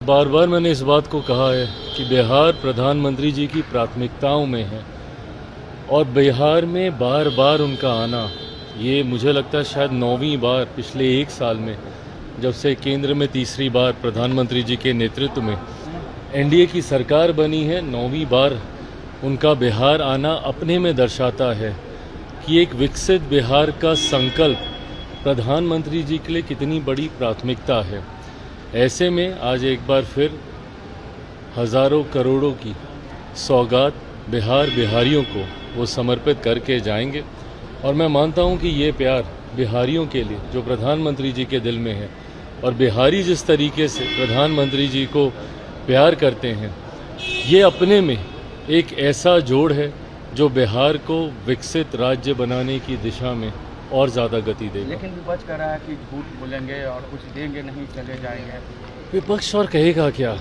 बार बार मैंने इस बात को कहा है कि बिहार प्रधानमंत्री जी की प्राथमिकताओं में है और बिहार में बार बार उनका आना, ये मुझे लगता है शायद 9वीं बार पिछले 1 साल में, जब से केंद्र में तीसरी बार प्रधानमंत्री जी के नेतृत्व में एनडीए की सरकार बनी है, 9वीं बार उनका बिहार आना अपने में दर्शाता है कि एक विकसित बिहार का संकल्प प्रधानमंत्री जी के लिए कितनी बड़ी प्राथमिकता है। ऐसे में आज एक बार फिर हज़ारों करोड़ों की सौगात बिहारियों को वो समर्पित करके जाएंगे और मैं मानता हूँ कि ये प्यार बिहारियों के लिए जो प्रधानमंत्री जी के दिल में है और बिहारी जिस तरीके से प्रधानमंत्री जी को प्यार करते हैं, ये अपने में एक ऐसा जोड़ है जो बिहार को विकसित राज्य बनाने की दिशा में और ज़्यादा गति देगा। लेकिन विपक्ष कह रहा है कि झूठ बोलेंगे और कुछ देंगे नहीं, चले जाएंगे। विपक्ष और कहेगा क्या?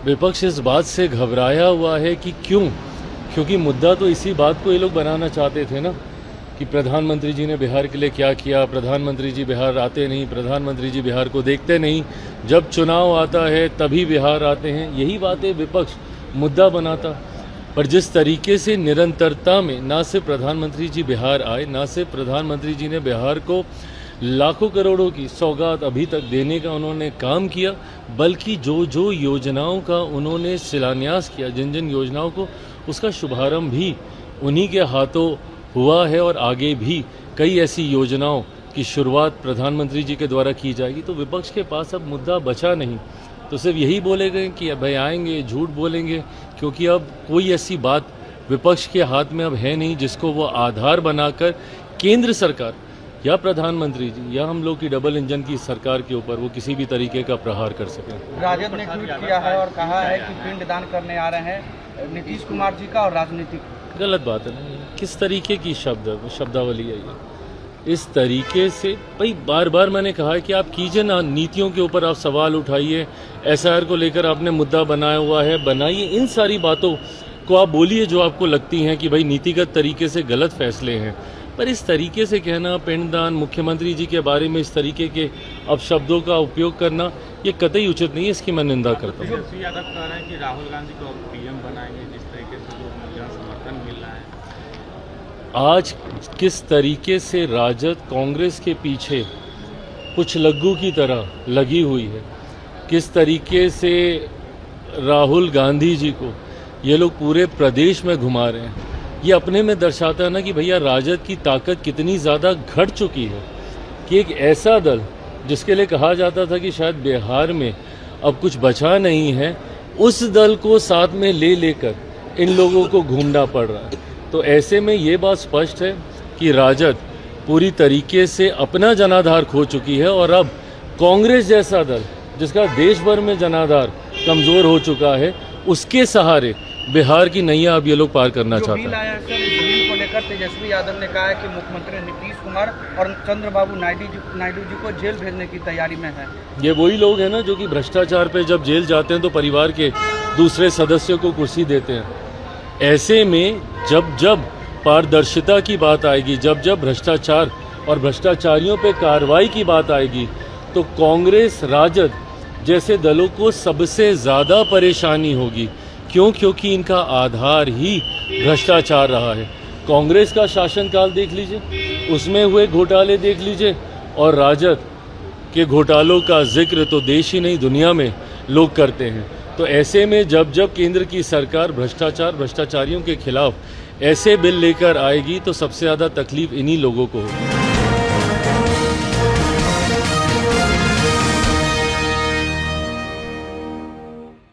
विपक्ष इस बात से घबराया हुआ है कि क्योंकि मुद्दा तो इसी बात को ये लोग बनाना चाहते थे ना कि प्रधानमंत्री जी ने बिहार के लिए क्या किया, प्रधानमंत्री जी बिहार आते नहीं, प्रधानमंत्री जी बिहार को देखते नहीं, जब चुनाव आता है तभी बिहार आते हैं। यही बातें विपक्ष मुद्दा बनाता, पर जिस तरीके से निरंतरता में ना सिर्फ प्रधानमंत्री जी बिहार आए, ना सिर्फ प्रधानमंत्री जी ने बिहार को लाखों करोड़ों की सौगात अभी तक देने का उन्होंने काम किया, बल्कि जो योजनाओं का उन्होंने शिलान्यास किया, जिन योजनाओं को, उसका शुभारंभ भी उन्हीं के हाथों हुआ है और आगे भी कई ऐसी योजनाओं की शुरुआत प्रधानमंत्री जी के द्वारा की जाएगी। तो विपक्ष के पास अब मुद्दा बचा नहीं, तो सिर्फ यही बोलेंगे कि भाई आएंगे, झूठ बोलेंगे, क्योंकि अब कोई ऐसी बात विपक्ष के हाथ में अब है नहीं जिसको वो आधार बनाकर केंद्र सरकार या प्रधानमंत्री जी या हम लोग की डबल इंजन की सरकार के ऊपर वो किसी भी तरीके का प्रहार कर सकें। राजद ने ट्वीट किया है और कहा है कि पिंडदान करने आ रहे हैं नीतीश कुमार जी का और राजनीतिक। गलत बात है ना, किस तरीके की शब्दावली है ये? इस तरीके से भाई बार बार मैंने कहा है कि आप कीजिए ना, नीतियों के ऊपर आप सवाल उठाइए, एसआईआर को लेकर आपने मुद्दा बनाया हुआ है, बनाइए, इन सारी बातों को आप बोलिए जो आपको लगती हैं कि भाई नीतिगत तरीके से गलत फैसले हैं। पर इस तरीके से कहना, पिंडदान, मुख्यमंत्री जी के बारे में इस तरीके के अपशब्दों का उपयोग करना, ये कतई उचित नहीं है, इसकी मैं निंदा करता हूँ। तेजस्वी यादव कह रहे हैं कि राहुल गांधी को पीएम बनाएंगे, जिस तरीके से जो जन समर्थन मिल रहा है। आज किस तरीके से राजद कांग्रेस के पीछे कुछ लग्गू की तरह लगी हुई है, किस तरीके से राहुल गांधी जी को ये लोग पूरे प्रदेश में घुमा रहे हैं, ये अपने में दर्शाता है ना कि भैया राजद की ताकत कितनी ज़्यादा घट चुकी है कि एक ऐसा दल जिसके लिए कहा जाता था कि शायद बिहार में अब कुछ बचा नहीं है, उस दल को साथ में लेकर इन लोगों को घूमना पड़ रहा है। तो ऐसे में ये बात स्पष्ट है कि राजद पूरी तरीके से अपना जनाधार खो चुकी है और अब कांग्रेस जैसा दल जिसका देश भर में जनाधार कमज़ोर हो चुका है, उसके सहारे बिहार की नैया अब ये लोग पार करना चाहते हैं। बिल को लेकर तेजस्वी यादव ने कहा है कि मुख्यमंत्री नीतीश कुमार और चंद्रबाबू नायडू जी को जेल भेजने की तैयारी में है। ये वही लोग हैं ना जो कि भ्रष्टाचार पे जब जेल जाते हैं तो परिवार के दूसरे सदस्यों को कुर्सी देते हैं। ऐसे में जब पारदर्शिता की बात आएगी, जब भ्रष्टाचार और भ्रष्टाचारियों पे कार्रवाई की बात आएगी, तो कांग्रेस, राजद जैसे दलों को सबसे ज़्यादा परेशानी होगी। क्योंकि इनका आधार ही भ्रष्टाचार रहा है। कांग्रेस का शासनकाल देख लीजिए, उसमें हुए घोटाले देख लीजिए, और राजद के घोटालों का जिक्र तो देश ही नहीं दुनिया में लोग करते हैं। तो ऐसे में जब केंद्र की सरकार भ्रष्टाचारियों के खिलाफ ऐसे बिल लेकर आएगी तो सबसे ज़्यादा तकलीफ इन्हीं लोगों को होगी।